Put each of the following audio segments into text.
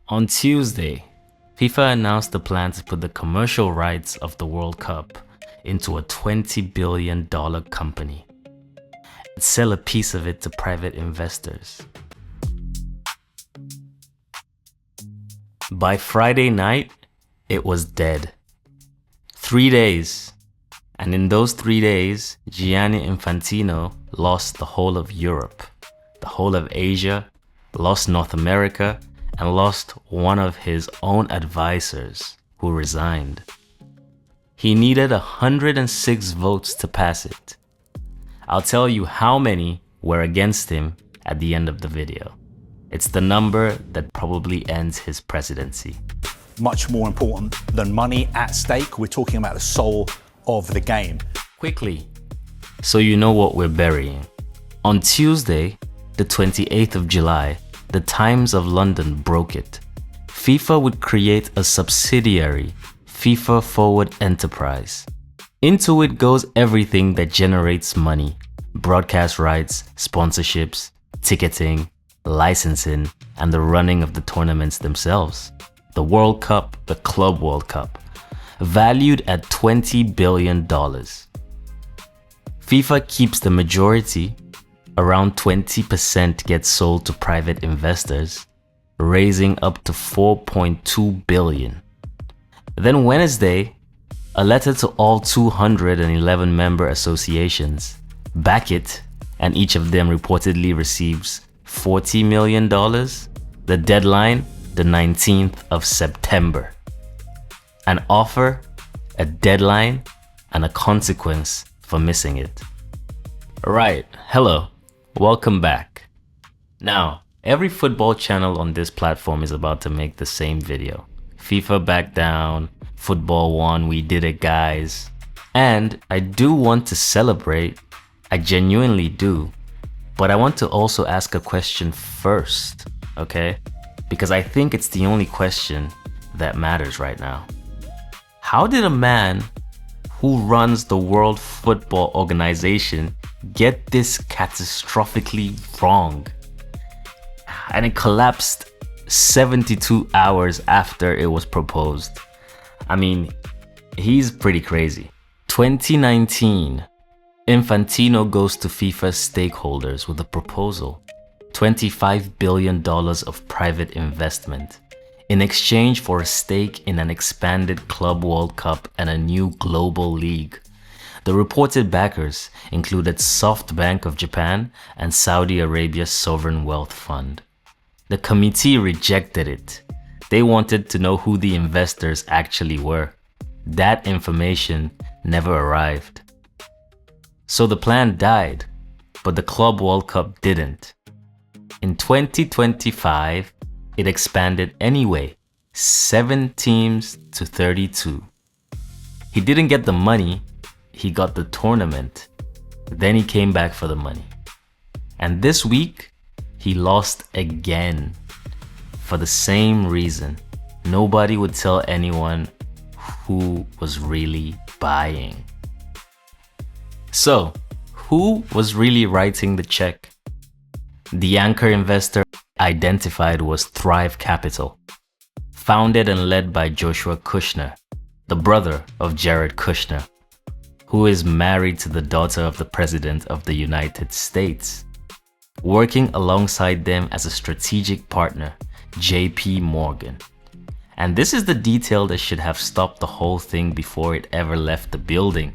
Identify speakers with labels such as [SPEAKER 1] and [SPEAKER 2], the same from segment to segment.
[SPEAKER 1] On Tuesday, FIFA announced the plan to put the commercial rights of the World Cup into a $20 billion company and sell a piece of it to private investors. By Friday night, it was dead. 3 days. And in those 3 days, Gianni Infantino lost the whole of Europe, the whole of Asia, lost North America, and lost one of his own advisors who resigned. He needed 106 votes to pass it. I'll tell you how many were against him at the end of the video. It's the number that probably ends his presidency.
[SPEAKER 2] Much more important than money at stake, we're talking about the soul of the game.
[SPEAKER 1] Quickly, so you know what we're burying. On Tuesday, the 28th of July, the Times of London broke it. FIFA would create a subsidiary, FIFA Forward Enterprise. Into it goes everything that generates money: broadcast rights, sponsorships, ticketing, licensing, and the running of the tournaments themselves. The World Cup, the Club World Cup, valued at $20 billion. FIFA keeps the majority. Around 20% gets sold to private investors, raising up to $4.2 billion. Then Wednesday, a letter to all 211 member associations back it, and each of them reportedly receives $40 million. The deadline, the 19th of September. An offer, a deadline, and a consequence for missing it. Alright, hello, welcome back. Now, every football channel on this platform is about to make the same video. FIFA back down, football won, we did it guys. And I do want to celebrate, I genuinely do. But I want to also ask a question first, okay? Because I think it's the only question that matters right now. How did a man who runs the World Football Organization get this catastrophically wrong? And it collapsed 72 hours after it was proposed. I mean, he's pretty crazy. 2019, Infantino goes to FIFA stakeholders with a proposal. $25 billion of private investment in exchange for a stake in an expanded Club World Cup and a new global league. The reported backers included SoftBank of Japan and Saudi Arabia's Sovereign Wealth Fund. The committee rejected it. They wanted to know who the investors actually were. That information never arrived. So the plan died, but the Club World Cup didn't. In 2025, it expanded anyway, 7 teams to 32. He didn't get the money, he got the tournament. Then he came back for the money. And this week, he lost again. For the same reason. Nobody would tell anyone who was really buying. So, who was really writing the check? The anchor investor identified was Thrive Capital, founded and led by Joshua Kushner, the brother of Jared Kushner, who is married to the daughter of the President of the United States. Working alongside them as a strategic partner, JP Morgan. And this is the detail that should have stopped the whole thing before it ever left the building.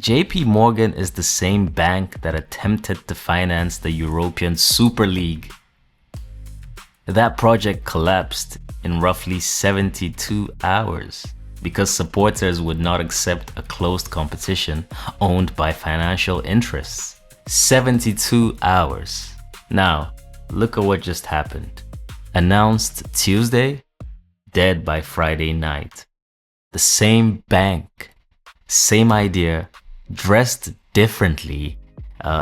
[SPEAKER 1] JP Morgan is the same bank that attempted to finance the European Super League. That project collapsed in roughly 72 hours because supporters would not accept a closed competition owned by financial interests. 72 hours. Now, look at what just happened. Announced Tuesday, dead by Friday night. The same bank, same idea, dressed differently,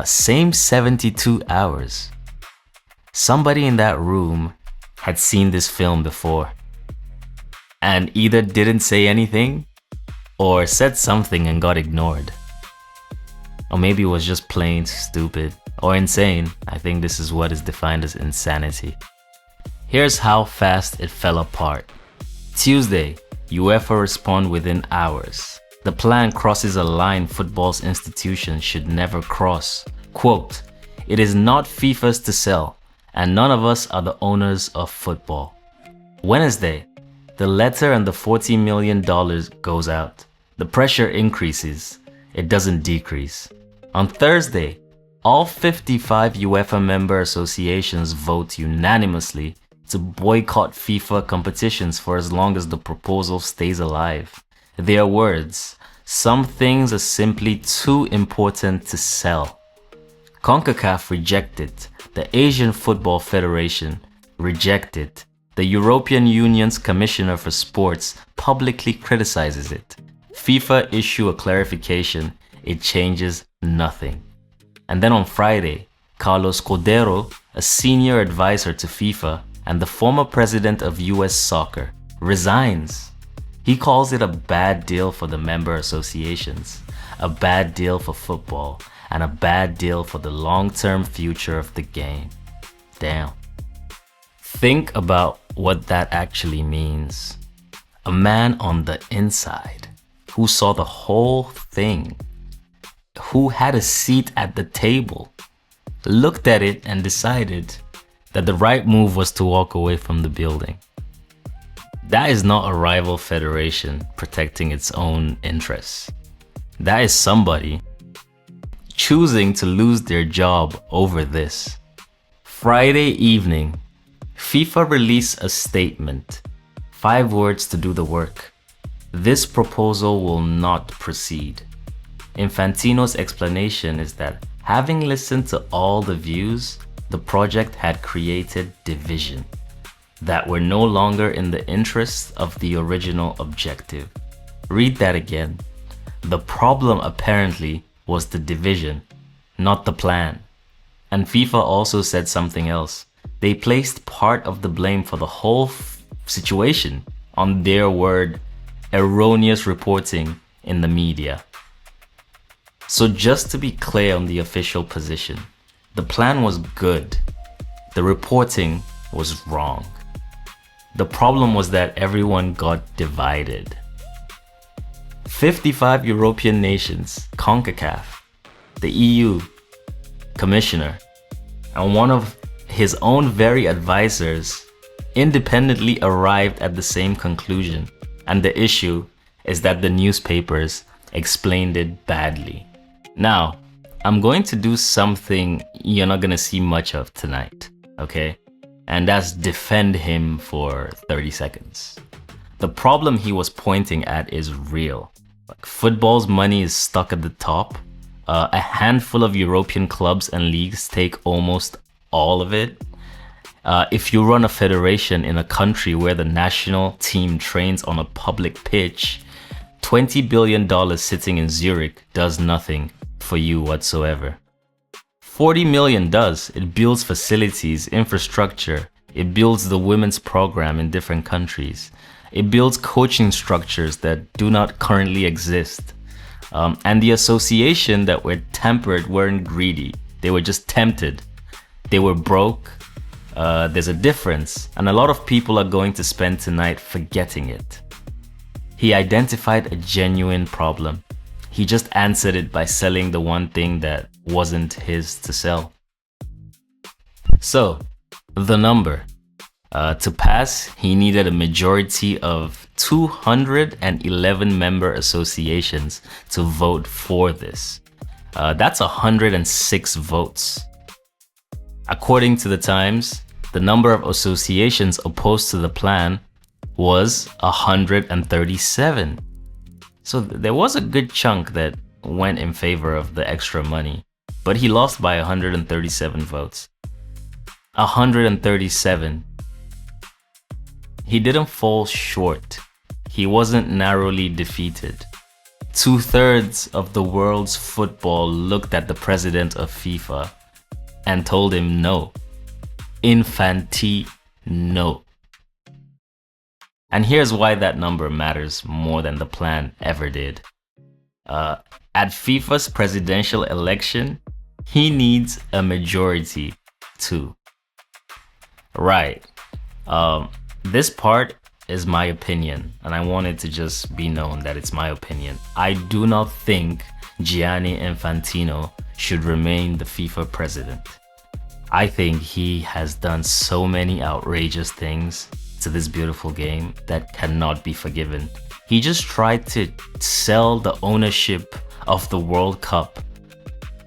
[SPEAKER 1] same 72 hours. Somebody in that room had seen this film before and either didn't say anything or said something and got ignored. Or maybe it was just plain stupid or insane. I think this is what is defined as insanity. Here's how fast it fell apart. Tuesday, UEFA respond within hours. The plan crosses a line football's institutions should never cross. Quote, "It is not FIFA's to sell, and none of us are the owners of football." Wednesday, the letter and the $40 million goes out. The pressure increases. It doesn't decrease. On Thursday, all 55 UEFA member associations vote unanimously to boycott FIFA competitions for as long as the proposal stays alive. Their words, "Some things are simply too important to sell." CONCACAF rejected. The Asian Football Federation rejected. The European Union's Commissioner for Sports publicly criticizes it. FIFA issue a clarification. It changes nothing. And then on Friday, Carlos Cordero, a senior advisor to FIFA and the former president of US Soccer, resigns. He calls it a bad deal for the member associations, a bad deal for football, and a bad deal for the long-term future of the game. Damn. Think about what that actually means. A man on the inside who saw the whole thing, who had a seat at the table, looked at it and decided that the right move was to walk away from the building. That is not a rival federation protecting its own interests. That is somebody choosing to lose their job over this. Friday evening, FIFA released a statement. 5 words to do the work. This proposal will not proceed. Infantino's explanation is that having listened to all the views, the project had created division that were no longer in the interests of the original objective. Read that again. The problem apparently was the division, not the plan. And FIFA also said something else. They placed part of the blame for the whole situation on their word, erroneous reporting in the media. So just to be clear on the official position, the plan was good. The reporting was wrong. The problem was that everyone got divided. 55 European nations, CONCACAF, the EU, Commissioner, and one of his own very advisors independently arrived at the same conclusion. And the issue is that the newspapers explained it badly. Now, I'm going to do something you're not going to see much of tonight, okay? And that's defend him for 30 seconds. The problem he was pointing at is real. Like, football's money is stuck at the top. A handful of European clubs and leagues take almost all of it. If you run a federation in a country where the national team trains on a public pitch, $20 billion sitting in Zurich does nothing for you whatsoever. 40 million does. It builds facilities, infrastructure. It builds the women's program in different countries. It builds coaching structures that do not currently exist. And the association that were tempered weren't greedy. They were just tempted. They were broke. There's a difference, and a lot of people are going to spend tonight forgetting it. He identified a genuine problem. He just answered it by selling the one thing that wasn't his to sell. So, the number. To pass, he needed a majority of 211 member associations to vote for this. That's 106 votes. According to the Times, the number of associations opposed to the plan was 137. So there was a good chunk that went in favor of the extra money, but he lost by 137 votes. 137. He didn't fall short. He wasn't narrowly defeated. 2/3 of the world's football looked at the president of FIFA and told him no. Infantino. And here's why that number matters more than the plan ever did. At FIFA's presidential election, he needs a majority too. Right. This part is my opinion, and I want it to just be known that it's my opinion. I do not think Gianni Infantino should remain the FIFA president. I think he has done so many outrageous things to this beautiful game that cannot be forgiven. He just tried to sell the ownership of the World Cup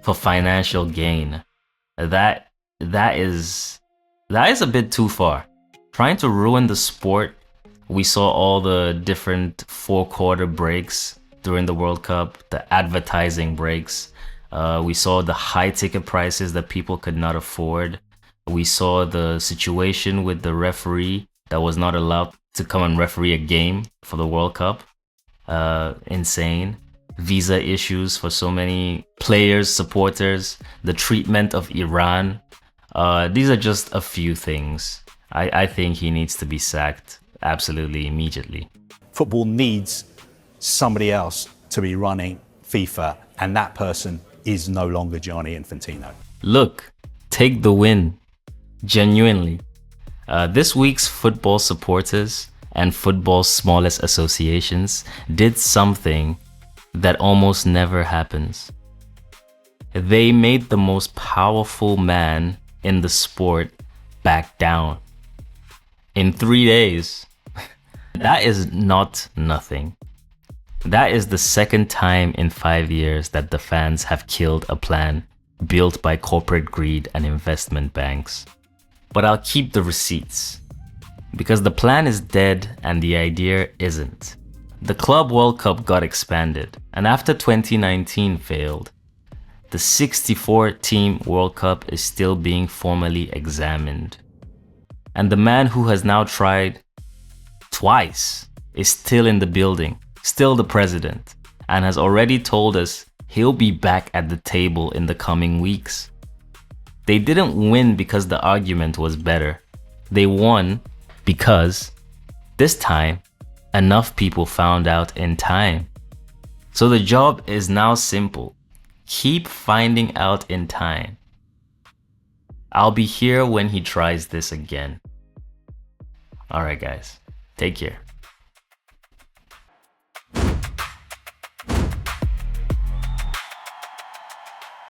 [SPEAKER 1] for financial gain. That is a bit too far. Trying to ruin the sport. We saw all the different 4-quarter breaks during the World Cup, the advertising breaks. We saw the high ticket prices that people could not afford. We saw the situation with the referee that was not allowed to come and referee a game for the World Cup. Insane. Visa issues for so many players, supporters, the treatment of Iran. These are just a few things. I think he needs to be sacked absolutely immediately.
[SPEAKER 2] Football needs somebody else to be running FIFA, and that person is no longer Gianni Infantino.
[SPEAKER 1] Look, take the win. Genuinely. This week's football supporters and football's smallest associations did something that almost never happens. They made the most powerful man in the sport back down. In 3 days. That is not nothing. That is the second time in 5 years that the fans have killed a plan built by corporate greed and investment banks. But I'll keep the receipts. Because the plan is dead and the idea isn't. The Club World Cup got expanded, and after 2019 failed, the 64-team World Cup is still being formally examined. And the man who has now tried twice is still in the building, still the president, and has already told us he'll be back at the table in the coming weeks. They didn't win because the argument was better. They won because this time, enough people found out in time. So the job is now simple. Keep finding out in time. I'll be here when he tries this again. Alright guys, take care.